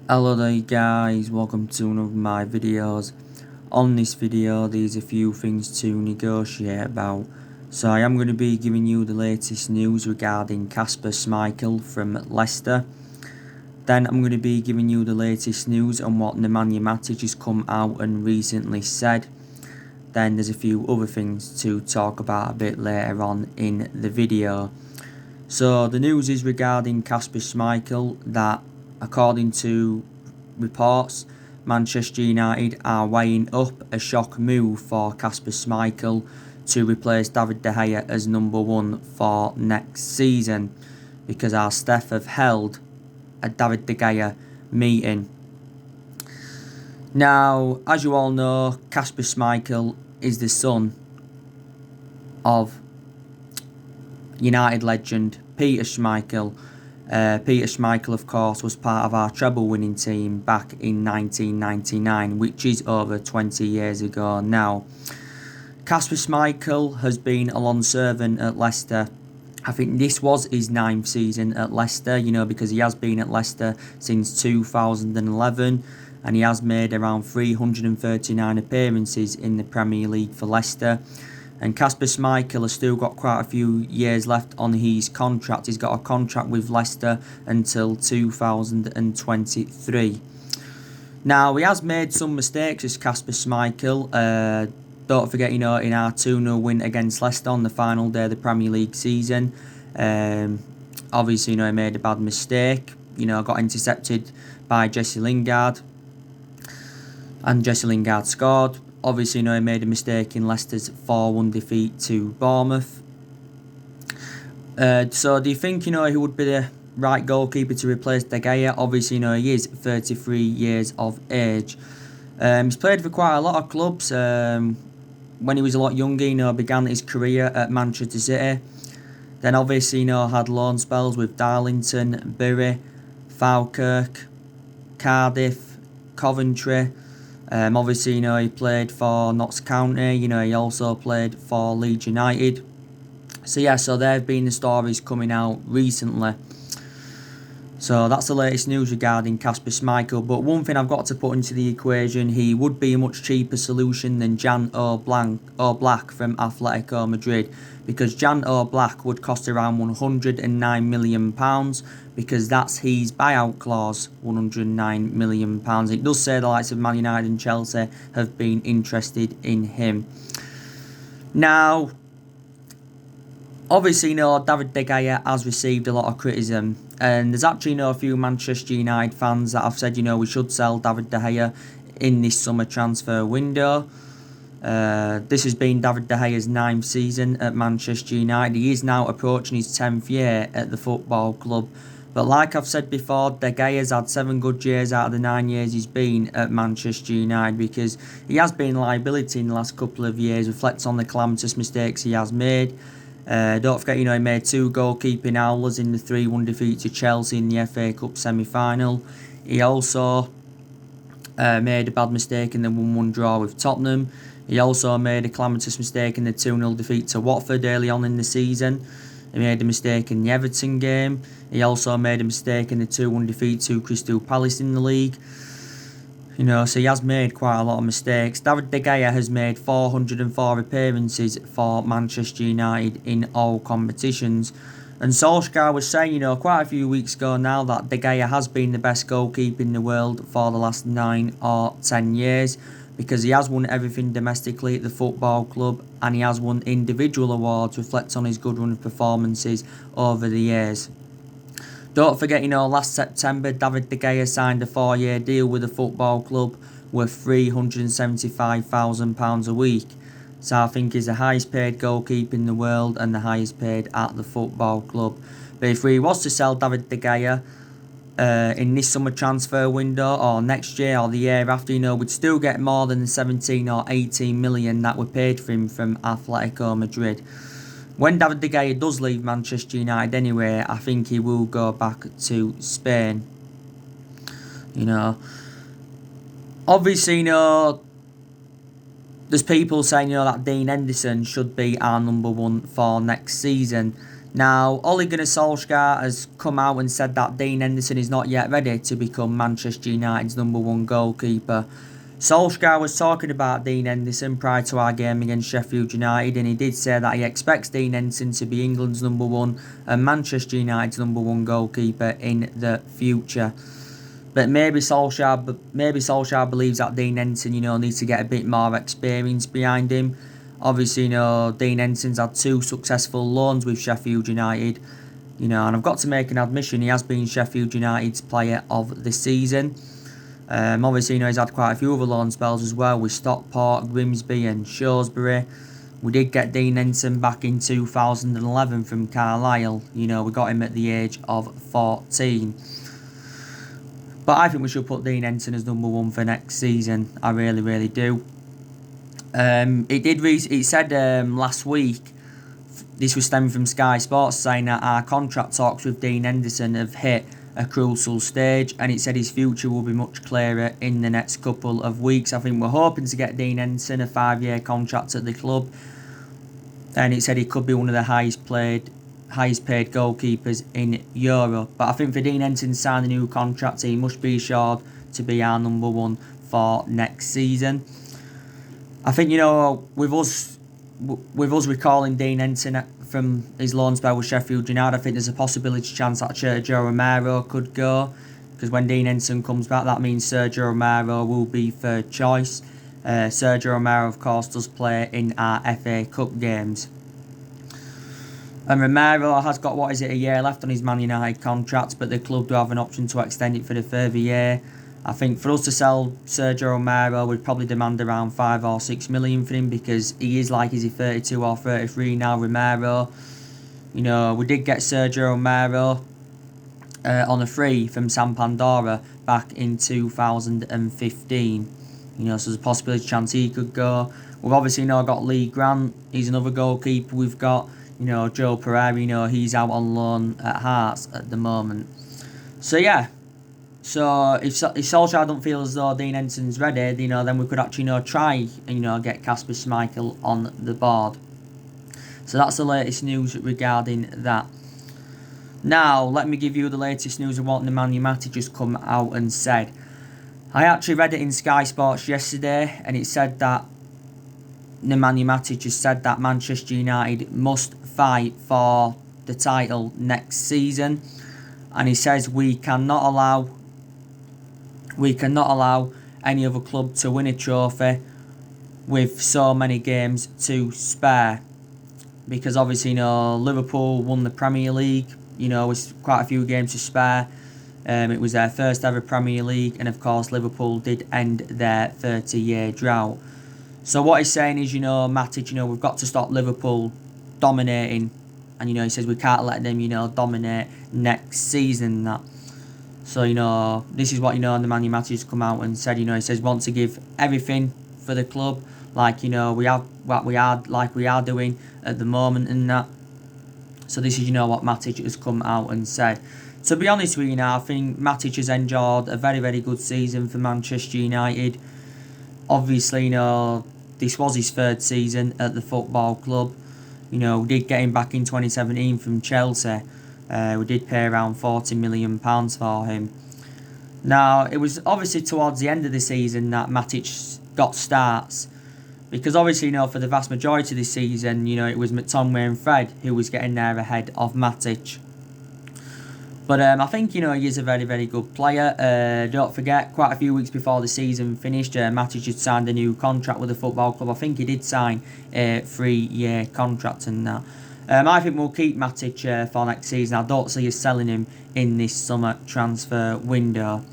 Hello there guys, welcome to one of my videos. On this video there's a few things to negotiate about. So I am going to be giving you the latest news regarding Kasper Schmeichel from Leicester. Then I'm going to be giving you the latest news on what Matic has come out and recently said. Then there's a few other things to talk about a bit later on in the video. So the news is regarding Kasper Schmeichel that, according to reports, Manchester United are weighing up a shock move for Kasper Schmeichel to replace David De Gea as number one for next season, because our staff have held a David De Gea meeting. Now, as you all know, Kasper Schmeichel is the son of United legend Peter Schmeichel. Peter Schmeichel, of course, was part of our treble-winning team back in 1999, which is over 20 years ago now. Kasper Schmeichel has been a long servant at Leicester. I think this was his 9th season at Leicester, because he has been at Leicester since 2011, and he has made around 339 appearances in the Premier League for Leicester. And Kasper Schmeichel has still got quite a few years left on his contract. He's got a contract with Leicester until 2023. Now, he has made some mistakes as Kasper Schmeichel. Don't forget, in our 2-0 win against Leicester on the final day of the Premier League season, obviously, he made a bad mistake. Got intercepted by Jesse Lingard, and Jesse Lingard scored. Obviously, he made a mistake in Leicester's 4-1 defeat to Bournemouth. So do you think, he would be the right goalkeeper to replace De Gea? Obviously, he is 33 years of age. He's played for quite a lot of clubs. When he was a lot younger, began his career at Manchester City. Then obviously, had loan spells with Darlington, Bury, Falkirk, Cardiff, Coventry. Obviously, he played for Notts County. He also played for Leeds United. So there have been the stories coming out recently. So that's the latest news regarding Kasper Schmeichel. But one thing I've got to put into the equation, he would be a much cheaper solution than Jan Oblak from Atletico Madrid, because Jan Oblak would cost around £109 million, because that's his buyout clause, £109 million. It does say the likes of Man United and Chelsea have been interested in him. Now, obviously, David De Gea has received a lot of criticism, and there's actually a few Manchester United fans that have said, we should sell David De Gea in this summer transfer window. This has been David De Gea's 9th season at Manchester United. He is now approaching his 10th year at the football club. But like I've said before, De Gea's had 7 good years out of the 9 years he's been at Manchester United, because he has been a liability in the last couple of years. Reflects on the calamitous mistakes he has made. Don't forget, he made 2 goalkeeping howlers in the 3-1 defeat to Chelsea in the FA Cup semi-final. He also made a bad mistake in the 1-1 draw with Tottenham. He also made a calamitous mistake in the 2-0 defeat to Watford early on in the season. He made a mistake in the Everton game. He also made a mistake in the 2-1 defeat to Crystal Palace in the league. So he has made quite a lot of mistakes. David De Gea has made 404 appearances for Manchester United in all competitions. And Solskjaer was saying, quite a few weeks ago now, that De Gea has been the best goalkeeper in the world for the last 9 or 10 years, because he has won everything domestically at the football club, and he has won individual awards, reflects on his good run of performances over the years. Don't forget, last September, David De Gea signed a 4-year deal with the football club worth £375,000 a week. So I think he's the highest paid goalkeeper in the world and the highest paid at the football club. But if we was to sell David De Gea in this summer transfer window, or next year, or the year after, we'd still get more than the 17 or 18 million that were paid for him from Atletico Madrid. When David De Gea does leave Manchester United anyway, I think he will go back to Spain. Obviously, there's people saying, that Dean Henderson should be our number one for next season. Now, Ole Gunnar Solskjaer has come out and said that Dean Henderson is not yet ready to become Manchester United's #1 goalkeeper. Solskjaer was talking about Dean Henderson prior to our game against Sheffield United, and he did say that he expects Dean Henderson to be England's #1 and Manchester United's #1 goalkeeper in the future. But maybe Solskjaer believes that Dean Henderson, needs to get a bit more experience behind him. Obviously, Dean Henderson's had 2 successful loans with Sheffield United, and I've got to make an admission, he has been Sheffield United's player of the season. Obviously, he's had quite a few other loan spells as well with Stockport, Grimsby and Shrewsbury. We did get Dean Henderson back in 2011 from Carlisle. We got him at the age of 14. But I think we should put Dean Henderson as #1 for next season. I really, really do. It said last week, this was stemming from Sky Sports, saying that our contract talks with Dean Henderson have hit a crucial stage, and it said his future will be much clearer in the next couple of weeks. I think we're hoping to get Dean Henderson a 5-year contract at the club, and it said he could be one of the highest paid goalkeepers in Europe. But I think for Dean Henderson to sign a new contract, he must be assured to be our #1 for next season. I think, with us recalling Dean Henderson from his loan spell with Sheffield United, I think there's a chance that Sergio Romero could go, because when Dean Henderson comes back, that means Sergio Romero will be third choice. Sergio Romero, of course, does play in our FA Cup games. And Romero has got, a year left on his Man United contract, but the club do have an option to extend it for a further year. I think for us to sell Sergio Romero, we'd probably demand around 5 or 6 million for him, because he is 32 or 33 now, Romero. We did get Sergio Romero on a free from San Pandora back in 2015. So there's a chance he could go. We've obviously got Lee Grant. He's another goalkeeper we've got. Joe Pereira, he's out on loan at Hearts at the moment. So, yeah. So, if Solskjaer don't feel as though Dean Henderson's ready, then we could actually, try and, get Kasper Schmeichel on the board. So, that's the latest news regarding that. Now, let me give you the latest news of what Nemanja Matic just come out and said. I actually read it in Sky Sports yesterday, and it said that Nemanja Matic has said that Manchester United must fight for the title next season, and he says we cannot allow any other club to win a trophy with so many games to spare, because obviously Liverpool won the Premier League, with quite a few games to spare. It was their first ever Premier League, and of course Liverpool did end their 30-year drought. So what he's saying is, Matic, we've got to stop Liverpool dominating, and he says we can't let them, dominate next season. That. So this is what Nemanja Matic has come out and said. He says want to give everything for the club, like we are doing at the moment, and that. So this is what Matic has come out and said. To be honest with you I think Matic has enjoyed a very, very good season for Manchester United. Obviously, this was his 3rd season at the football club. We did get him back in 2017 from Chelsea. We did pay around £40 million for him. Now, it was obviously towards the end of the season that Matic got starts, because obviously, for the vast majority of the season, it was McTominay and Fred who was getting there ahead of Matic. But I think, he is a very, very good player. Don't forget, quite a few weeks before the season finished, Matic had signed a new contract with the football club. I think he did sign a 3-year contract and that. I think we'll keep Matic for next season. I don't see us selling him in this summer transfer window.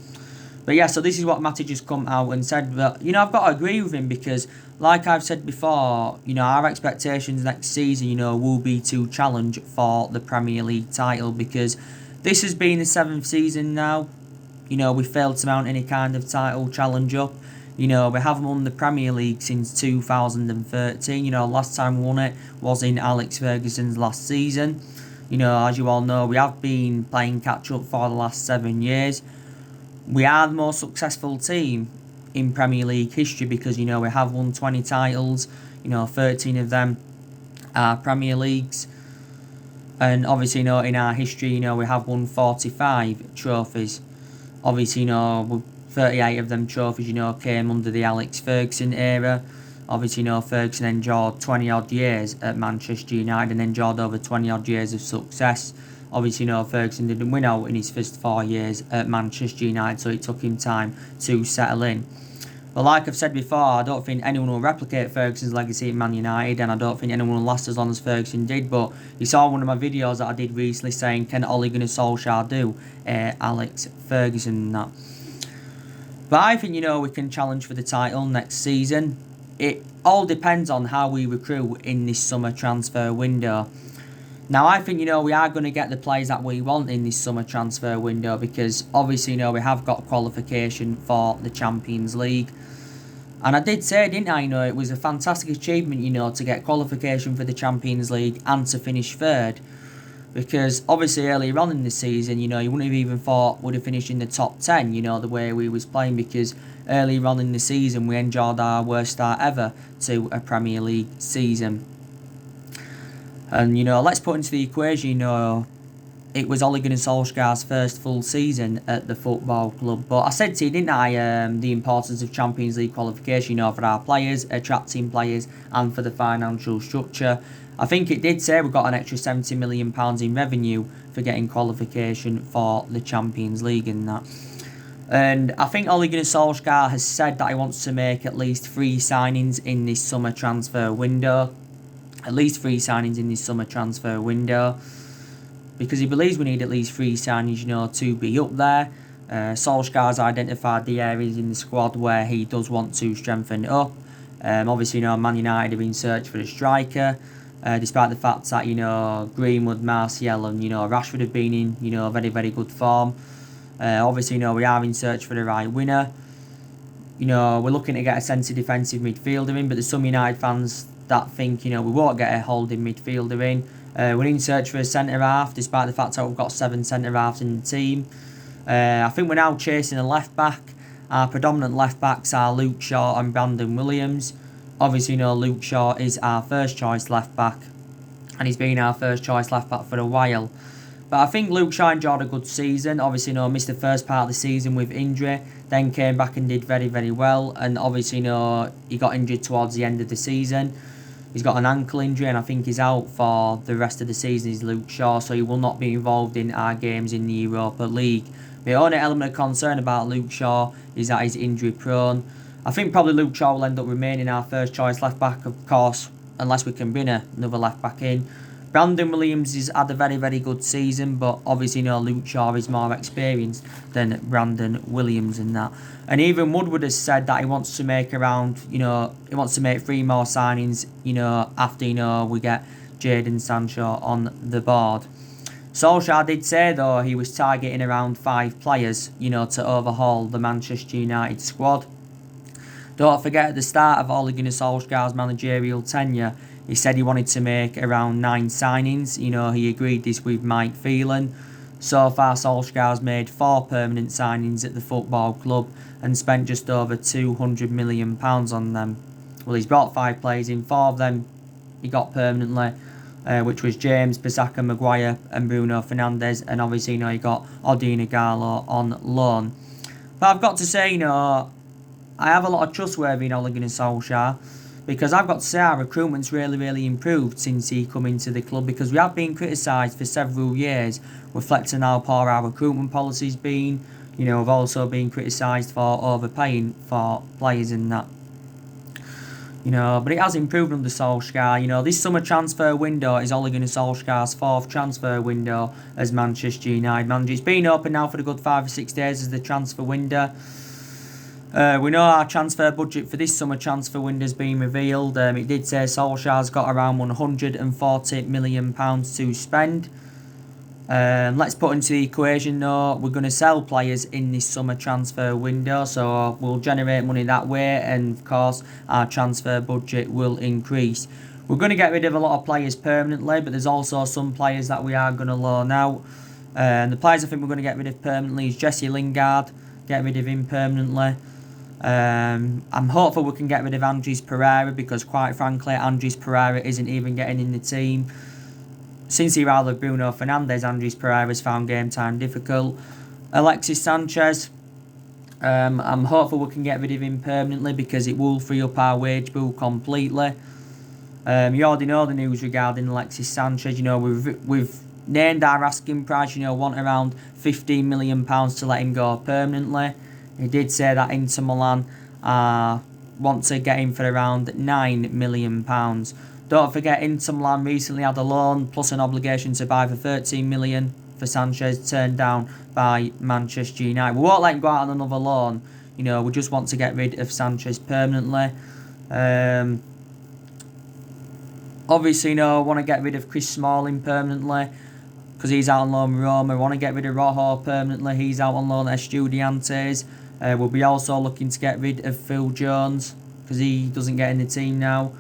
But yeah, so this is what Matic has come out and said. But, I've got to agree with him, because, like I've said before, our expectations next season, will be to challenge for the Premier League title, because this has been the 7th season now. We failed to mount any kind of title challenge up. We haven't won the Premier League since 2013. Last time we won it was in Alex Ferguson's last season. As you all know, we have been playing catch up for the last 7 years. We are the most successful team in Premier League history, because, we have won 20 titles. 13 of them are Premier Leagues. And obviously, in our history, we have won 45 trophies. Obviously, 38 of them trophies, came under the Alex Ferguson era. Obviously, Ferguson endured 20 odd years at Manchester United and endured over 20 odd years of success. Obviously, Ferguson didn't win out in his first 4 years at Manchester United, so it took him time to settle in. But like I've said before, I don't think anyone will replicate Ferguson's legacy at Man United, and I don't think anyone will last as long as Ferguson did. But you saw one of my videos that I did recently saying, can Ole Gunnar Solskjaer do Alex Ferguson and that? But I think, we can challenge for the title next season. It all depends on how we recruit in this summer transfer window. Now, I think, we are going to get the players that we want in this summer transfer window because, obviously, we have got qualification for the Champions League. And I did say, didn't I, it was a fantastic achievement, to get qualification for the Champions League and to finish third. Because, obviously, earlier on in the season, you wouldn't have even thought would have finished in the top 10, the way we was playing. Because earlier on in the season, we enjoyed our worst start ever to a Premier League season. And, let's put into the equation, it was Ole Gunnar Solskjaer's first full season at the football club. But I said to you, didn't I, the importance of Champions League qualification, for our players, attracting players, and for the financial structure. I think it did say we got an extra £70 million in revenue for getting qualification for the Champions League and that. And I think Ole Gunnar Solskjaer has said that he wants to make at least 3 signings in this summer transfer window. At least 3 signings in this summer transfer window. Because he believes we need at least 3 signings, to be up there. Solskjaer's identified the areas in the squad where he does want to strengthen up. Obviously, Man United have been searching for a striker. Despite the fact that, Greenwood, Martial and, Rashford have been in, very, very good form. Obviously, we are in search for the right winner. We're looking to get a centre defensive midfielder in, but there's some United fans that think, we won't get a holding midfielder in. We're in search for a centre-half, despite the fact that we've got 7 centre-halves in the team. I think we're now chasing a left-back. Our predominant left-backs are Luke Shaw and Brandon Williams. Obviously, Luke Shaw is our first-choice left-back, and he's been our first-choice left-back for a while. But I think Luke Shaw enjoyed a good season. Obviously, missed the first part of the season with injury, then came back and did very, very well. And obviously, he got injured towards the end of the season. He's got an ankle injury and I think he's out for the rest of the season, is Luke Shaw, so he will not be involved in our games in the Europa League. The only element of concern about Luke Shaw is that he's injury prone. I think probably Luke Shaw will end up remaining our first choice left back, of course, unless we can bring another left back in. Brandon Williams has had a very, very good season, but obviously, Luke Shaw is more experienced than Brandon Williams and that. And even Woodward has said that he wants to make around, he wants to make 3 more signings, after, we get Jadon Sancho on the board. Solskjaer did say, though, he was targeting around 5 players, to overhaul the Manchester United squad. Don't forget, at the start of Ole Gunnar Solskjaer's managerial tenure, he said he wanted to make around 9 signings. He agreed this with Mike Phelan. So far, Solskjaer's made 4 permanent signings at the football club and spent just over £200 million on them. Well, he's brought 5 players in. 4 of them he got permanently, which was James, Bissaka, Maguire and Bruno Fernandes. And obviously, he got Odin Ighalo on loan. But I've got to say, I have a lot of trustworthy in Ole Gunnar Solskjaer. Because I've got to say our recruitment's really, really improved since he come into the club. Because we have been criticised for several years, reflecting how poor our recruitment policy's been. We've also been criticised for overpaying for players and that. But it has improved under Solskjaer. This summer transfer window is Ole Gunnar Solskjaer's 4th transfer window as Manchester United manager. It's been open now for a good 5 or 6 days as the transfer window. We know our transfer budget for this summer transfer window has been revealed. It did say Solskjaer's got around £140 million to spend. Let's put into the equation, though, we're going to sell players in this summer transfer window, so we'll generate money that way, and of course our transfer budget will increase. We're going to get rid of a lot of players permanently, but there's also some players that we are going to loan out. The players I think we're going to get rid of permanently is Jesse Lingard. Get rid of him permanently. I'm hopeful we can get rid of Andres Pereira, because quite frankly Andres Pereira isn't even getting in the team. Since he rather Bruno Fernandes, Andres Pereira's found game time difficult. Alexis Sanchez, I'm hopeful we can get rid of him permanently because it will free up our wage bill completely. You already know the news regarding Alexis Sanchez. We've named our asking price. Want around £15 million to let him go permanently. He did say that Inter Milan want to get him for around £9 million. Don't forget, Inter Milan recently had a loan plus an obligation to buy for £13 million for Sanchez, turned down by Manchester United. We won't let him go out on another loan. We just want to get rid of Sanchez permanently. Obviously, want to get rid of Chris Smalling permanently because he's out on loan with Roma. We want to get rid of Rojo permanently. He's out on loan at Estudiantes. We'll be also looking to get rid of Phil Jones because he doesn't get in the team now.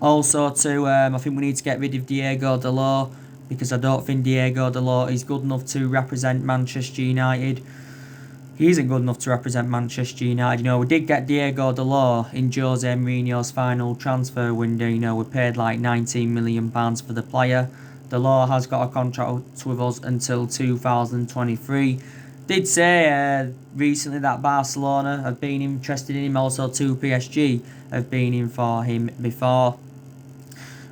Also, too, I think we need to get rid of Diego Dalot because I don't think Diego Dalot is good enough to represent Manchester United. He isn't good enough to represent Manchester United. We did get Diego Dalot in Jose Mourinho's final transfer window. We paid like £19 million for the player. Dalot has got a contract with us until 2023. Did say recently that Barcelona have been interested in him. Also, too, PSG have been in for him before.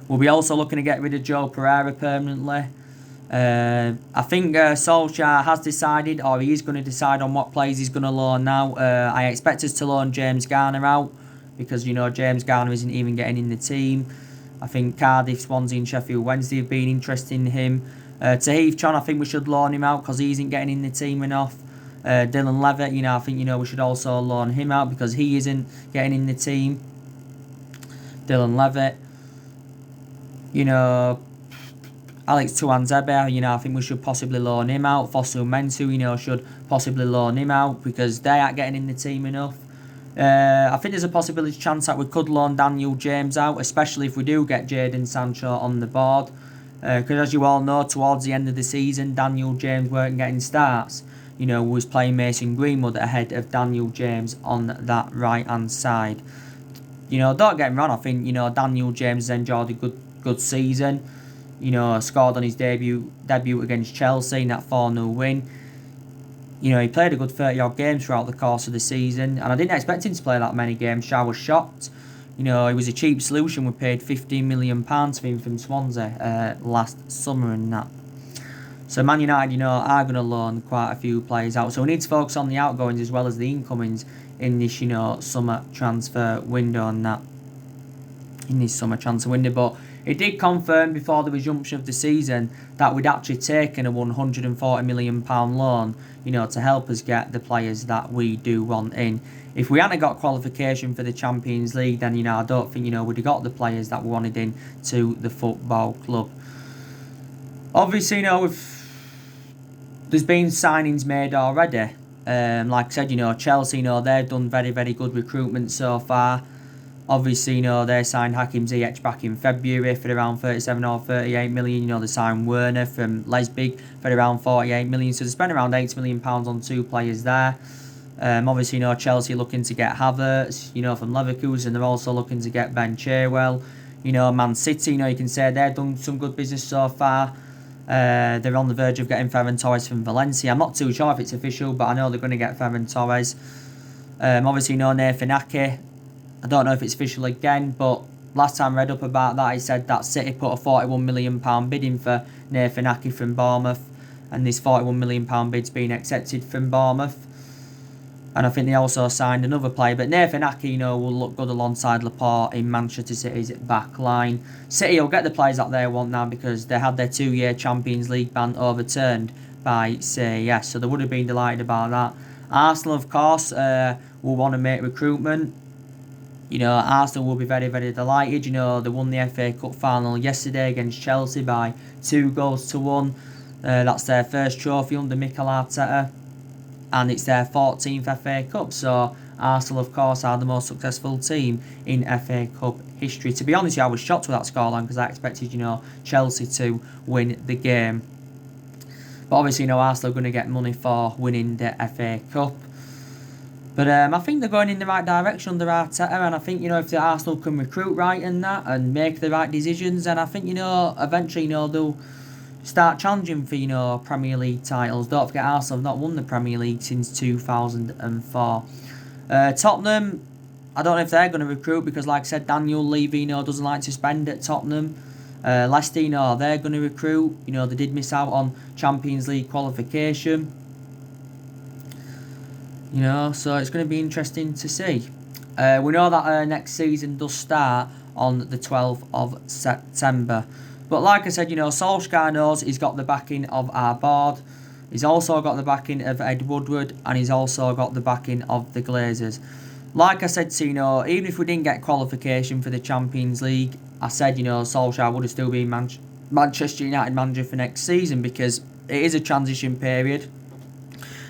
We'll be also looking to get rid of Joe Pereira permanently. I think Solskjaer has decided, or he is going to decide on what players he's going to loan now. I expect us to loan James Garner out because, James Garner isn't even getting in the team. I think Cardiff, Swansea and Sheffield Wednesday have been interested in him. Tahith Chon, I think we should loan him out because he isn't getting in the team enough. Dylan Levitt, I think, we should also loan him out because he isn't getting in the team. Dylan Levitt. Alex Tuanzebe, I think we should possibly loan him out. Fosu Mensah, should possibly loan him out because they aren't getting in the team enough. I think there's a possibility chance that we could loan Daniel James out, especially if we do get Jadon Sancho on the board. Because as you all know, towards the end of the season, Daniel James weren't getting starts. Was playing Mason Greenwood ahead of Daniel James on that right-hand side. Don't get me wrong, I think, Daniel James has enjoyed a good season. Scored on his debut against Chelsea in that 4-0 win. He played a good 30-odd games throughout the course of the season, and I didn't expect him to play that many games, so I was shocked. He was a cheap solution. We paid £15 million for him from Swansea last summer and that. So Man United, are going to loan quite a few players out. So we need to focus on the outgoings as well as the incomings in this, summer transfer window and that. In this summer transfer window, but it did confirm before the resumption of the season that we'd actually taken a £140 million loan, to help us get the players that we do want in. If we hadn't got qualification for the Champions League, then, I don't think, we'd have got the players that we wanted in to the football club. Obviously, there's been signings made already. Like I said, Chelsea, they've done very, very good recruitment so far. Obviously, they signed Hakim Ziyech back in February for around 37 or 38 million. They signed Werner from Leipzig for around 48 million. So they spent around £8 million on two players there. Obviously, Chelsea looking to get Havertz, from Leverkusen. They're also looking to get Ben Chilwell. Man City, you can say they've done some good business so far. They're on the verge of getting Ferran Torres from Valencia. I'm not too sure if it's official, but I know they're going to get Ferran Torres. Obviously, Nathan Ake. I don't know if it's official again, but last time I read up about that, it said that City put a £41 million bid in for Nathan Ake from Bournemouth, and this £41 million bid's been accepted from Bournemouth. And I think they also signed another player, but Nathan Ake, will look good alongside Laporte in Manchester City's back line. City will get the players that they want now because they had their 2-year Champions League ban overturned by CES, so they would have been delighted about that. Arsenal, of course, will want to make recruitment. Arsenal will be very, very delighted. They won the FA Cup final yesterday against Chelsea by 2-1. That's their first trophy under Mikel Arteta, and it's their 14th FA Cup. So Arsenal, of course, are the most successful team in FA Cup history. To be honest, I was shocked with that scoreline because I expected, Chelsea to win the game. But obviously, Arsenal are going to get money for winning the FA Cup. But I think they're going in the right direction under Arteta, and I think, if the Arsenal can recruit right and that and make the right decisions, then I think, eventually, start challenging for, Premier League titles. Don't forget, Arsenal have not won the Premier League since 2004. Tottenham, I don't know if they're going to recruit because, like I said, Daniel Levy, doesn't like to spend at Tottenham. Leicester, they're going to recruit. They did miss out on Champions League qualification. So it's going to be interesting to see. We know that next season does start on the 12th of September. But like I said, Solskjaer knows he's got the backing of our board. He's also got the backing of Ed Woodward, and he's also got the backing of the Glazers. Like I said, even if we didn't get qualification for the Champions League, I said, Solskjaer would have still been Manchester United manager for next season because it is a transition period.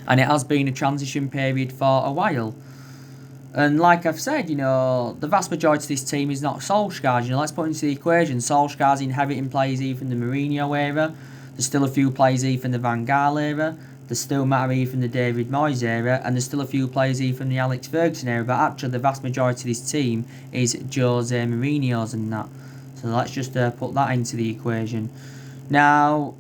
And it has been a transition period for a while. And like I've said, the vast majority of this team is not Solskjaer's. Let's put into the equation. Solskjaer's inheriting players even from the Mourinho era. There's still a few players even from the Van Gaal era. There's still Matic from the David Moyes era. And there's still a few players even from the Alex Ferguson era. But actually, the vast majority of this team is Jose Mourinho's and that. So let's just put that into the equation. Now,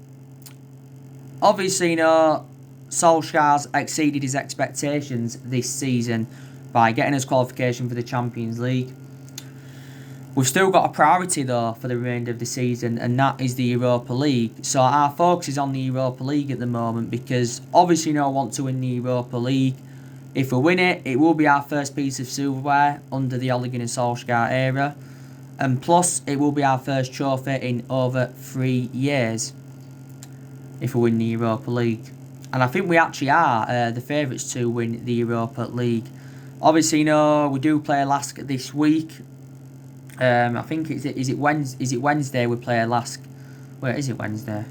obviously, Solskjaer's exceeded his expectations this season by getting us qualification for the Champions League. We've still got a priority though for the remainder of the season, and that is the Europa League. So our focus is on the Europa League at the moment because obviously I want to win the Europa League. If we win it, it will be our first piece of silverware under the Ole Gunnar Solskjaer era. And plus, it will be our first trophy in over 3 years if we win the Europa League. And I think we actually are the favourites to win the Europa League. Obviously, we do play Lask this week. I think is it Wednesday we play Lask? Wait, is it Wednesday?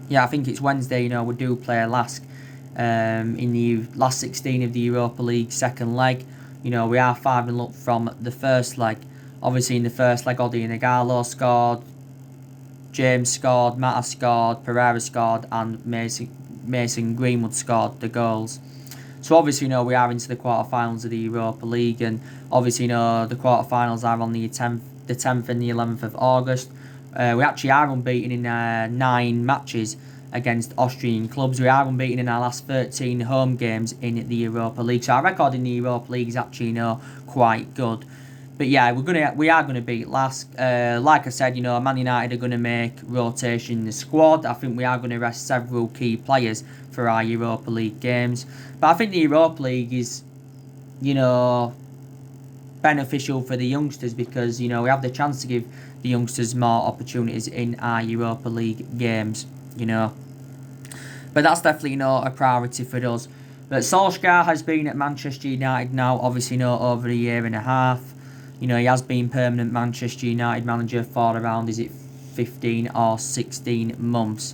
Yeah, I think it's Wednesday. We do play Lask in the last 16 of the Europa League second leg. We are 5-0 up from the first leg. Obviously, in the first leg, Odi Nagalo scored, James scored, Mata scored, Pereira scored, and Mason Greenwood scored the goals. So obviously, we are into the quarterfinals of the Europa League, and obviously, the quarterfinals are on the 10th and the 11th of August. We actually are unbeaten in 9 matches against Austrian clubs. We are unbeaten in our last 13 home games in the Europa League. So our record in the Europa League is actually quite good. But yeah, we are gonna beat Lask. Like I said, Man United are gonna make rotation in the squad. I think we are gonna rest several key players for our Europa League games. But I think the Europa League is, beneficial for the youngsters because we have the chance to give the youngsters more opportunities in our Europa League games. But that's definitely a priority for us. But Solskjaer has been at Manchester United now, obviously over a year and a half. He has been permanent Manchester United manager for around, 15 or 16 months.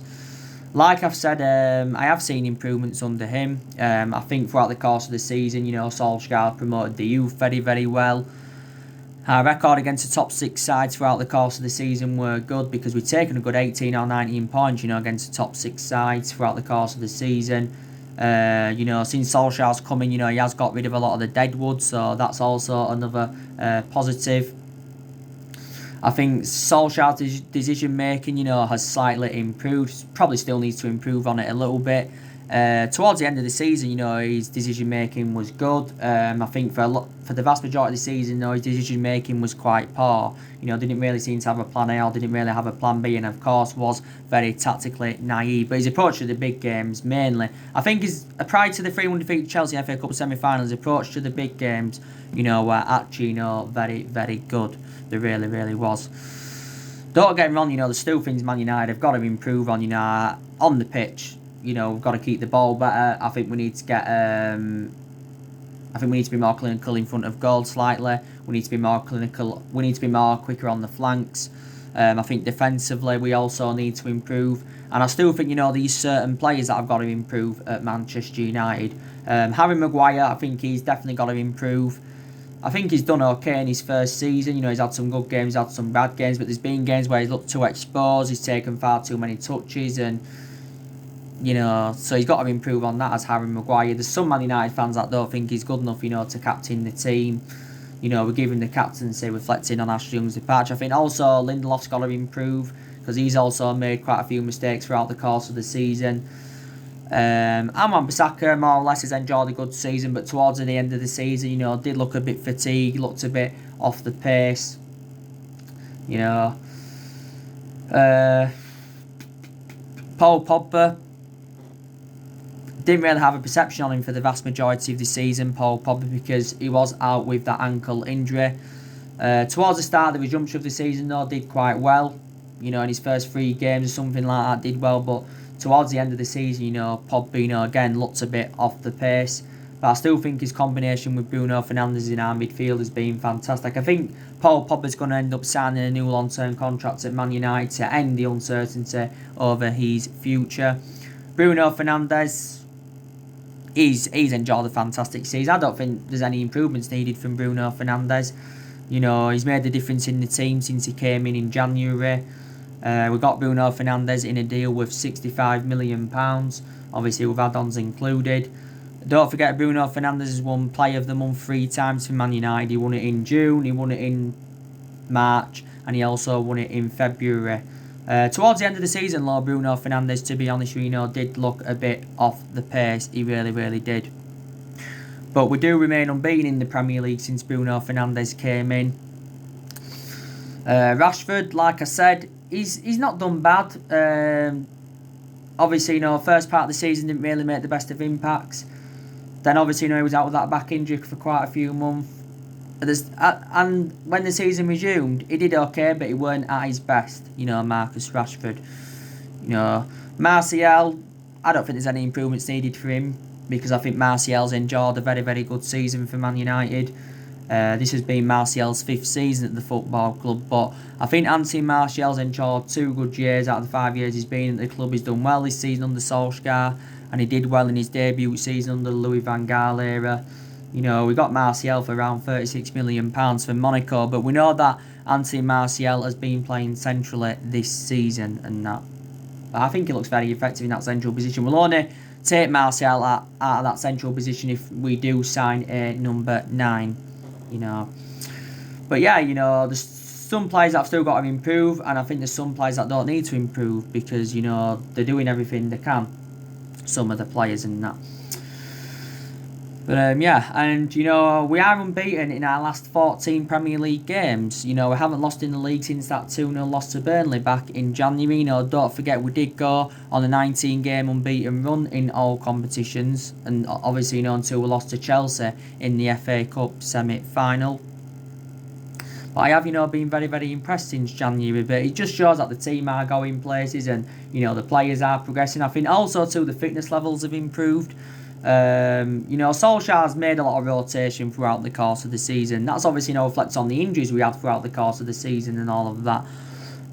Like I've said, I have seen improvements under him. I think throughout the course of the season, Solskjaer promoted the youth very, very well. Our record against the top 6 sides throughout the course of the season were good because we've taken a good 18 or 19 points, against the top 6 sides throughout the course of the season. Since Solskjaer's come in, he has got rid of a lot of the deadwood, so that's also another positive. I think Solskjaer's decision making, has slightly improved. Probably still needs to improve on it a little bit. Towards the end of the season, his decision making was good. I think for the vast majority of the season, his decision making was quite poor. Didn't really seem to have a plan A or didn't really have a plan B, and of course was very tactically naive. But his approach to the big games, mainly, I think, prior to the 3-1 defeat to Chelsea FA Cup semi-finals, his approach to the big games, were actually, very, very good. They really, really was. Don't get me wrong, there's still things Man United have got to improve on, on the pitch. We've got to keep the ball better. I think we need to get. I think we need to be more clinical in front of goal slightly. We need to be more clinical. We need to be more quicker on the flanks. I think defensively we also need to improve. And I still think these certain players that have got to improve at Manchester United. Harry Maguire, I think he's definitely got to improve. I think he's done okay in his first season. He's had some good games, he's had some bad games, but there's been games where he's looked too exposed. He's taken far too many touches and. So he's got to improve on that as Harry Maguire. There's some Man United fans that don't think he's good enough, to captain the team. We're giving the captaincy reflecting on Ashley Young's departure. I think also Lindelof's got to improve. because he's also made quite a few mistakes throughout the course of the season. Wan-Bissaka more or less has enjoyed a good season, but towards the end of the season, did look a bit fatigued, looked a bit off the pace. Paul Pogba, didn't really have a perception on him for the vast majority of the season, Paul Pogba, because he was out with that ankle injury. Towards the start of the resumption of the season, though, did quite well. In his first 3 games or something like that, did well. But towards the end of the season, Pogba, again, looked a bit off the pace. But I still think his combination with Bruno Fernandes in our midfield has been fantastic. I think Paul Pogba's going to end up signing a new long-term contract at Man United to end the uncertainty over his future. Bruno Fernandes, he's enjoyed a fantastic season. I don't think there's any improvements needed from Bruno Fernandes. He's made the difference in the team since he came in January. We got Bruno Fernandes in a deal with £65 million, obviously with add-ons included. Don't forget, Bruno Fernandes has won Player of the Month 3 times for Man United. He won it in June, he won it in March, and he also won it in February. Towards the end of the season, Bruno Fernandes, to be honest, did look a bit off the pace. He really, really did. But we do remain unbeaten in the Premier League since Bruno Fernandes came in. Rashford, like I said, he's not done bad. Obviously, first part of the season didn't really make the best of impacts. Then obviously, he was out with that back injury for quite a few months. And when the season resumed, he did okay, but he weren't at his best. Marcus Rashford. Martial, I don't think there's any improvements needed for him, because I think Martial's enjoyed a very, very good season for Man United. This has been Martial's 5th season at the football club, but I think Anthony Martial's enjoyed 2 good years out of the 5 years he's been at the club. He's done well this season under Solskjaer, and he did well in his debut season under the Louis van Gaal era. We got Martial for around £36 million from Monaco, but we know that Anthony Martial has been playing centrally this season, and that. But I think he looks very effective in that central position. We'll only take Martial out of that central position if we do sign a number 9. But yeah, there's some players that have still got to improve, and I think there's some players that don't need to improve, because they're doing everything they can, some of the players and that. But yeah, and we are unbeaten in our last 14 Premier League games. We haven't lost in the league since that 2-0 loss to Burnley back in January. Don't forget, we did go on a 19-game unbeaten run in all competitions, and obviously until we lost to Chelsea in the FA Cup semi-final. But I have been very, very impressed since January. But it just shows that the team are going places, and the players are progressing. I think also too the fitness levels have improved. Solskjaer's made a lot of rotation throughout the course of the season. That's obviously reflects on the injuries we had throughout the course of the season and all of that.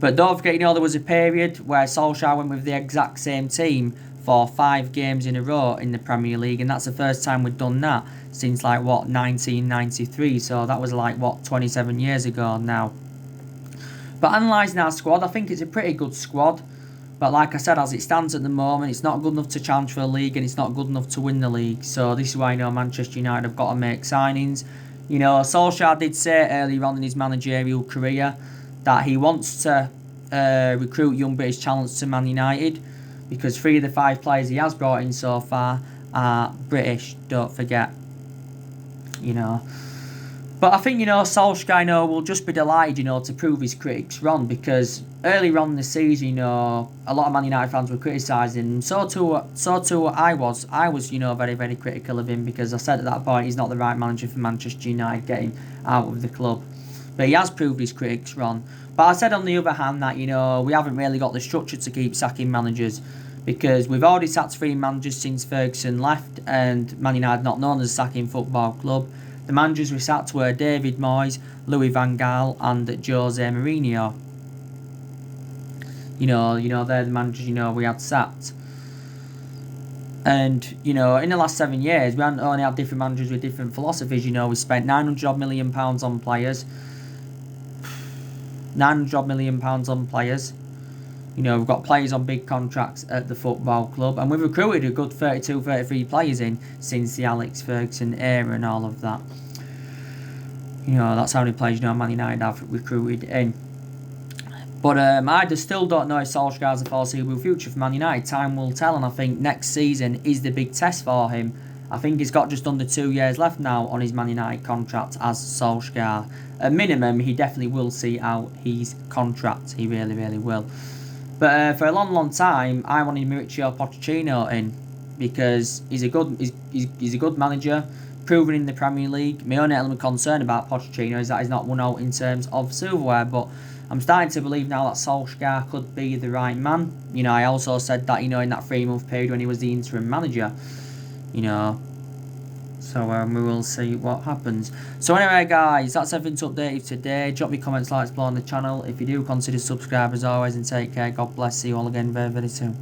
But don't forget, there was a period where Solskjaer went with the exact same team for 5 games in a row in the Premier League, and that's the first time we've done that since 1993. So that was 27 years ago now. But analysing our squad, I think it's a pretty good squad. But like I said, as it stands at the moment, it's not good enough to challenge for a league, and it's not good enough to win the league. So this is why Manchester United have got to make signings. Solskjaer did say earlier on in his managerial career that he wants to recruit young British talents to Man United, because 3 of the 5 players he has brought in so far are British, don't forget. But I think, Solskjaer, will just be delighted, to prove his critics wrong, because earlier on in the season, a lot of Man United fans were criticising him. So too I was. I was, very, very critical of him, because I said at that point he's not the right manager for Manchester United, get him out of the club. But he has proved his critics wrong. But I said on the other hand that, we haven't really got the structure to keep sacking managers, because we've already sacked 3 managers since Ferguson left, and Man United not known as a sacking football club. The managers we sacked were David Moyes, Louis van Gaal, and Jose Mourinho. They're the managers, we had sacked. And, in the last 7 years, we haven't only had different managers with different philosophies. We spent £900 million on players. £900 million on players. We've got players on big contracts at the football club, and we've recruited a good 32, 33 players in since the Alex Ferguson era and all of that. That's how many players Man United have recruited in. But I just still don't know if Solskjaer's a foreseeable future for Man United. Time will tell, and I think next season is the big test for him. I think he's got just under 2 years left now on his Man United contract as Solskjaer. At minimum, he definitely will see out his contract. He really, really will. But for a long, long time, I wanted Mauricio Pochettino in because he's a good manager, proven in the Premier League. My only element of concern about Pochettino is that he's not won out in terms of silverware, but I'm starting to believe now that Solskjaer could be the right man. You know, I also said that, you know, in that 3-month period when he was the interim manager, you know. So we will see what happens. So anyway, guys, that's everything to update you today. Drop your comments, like, explore on the channel. If you do, consider subscribe as always, and take care. God bless you all again very, very soon.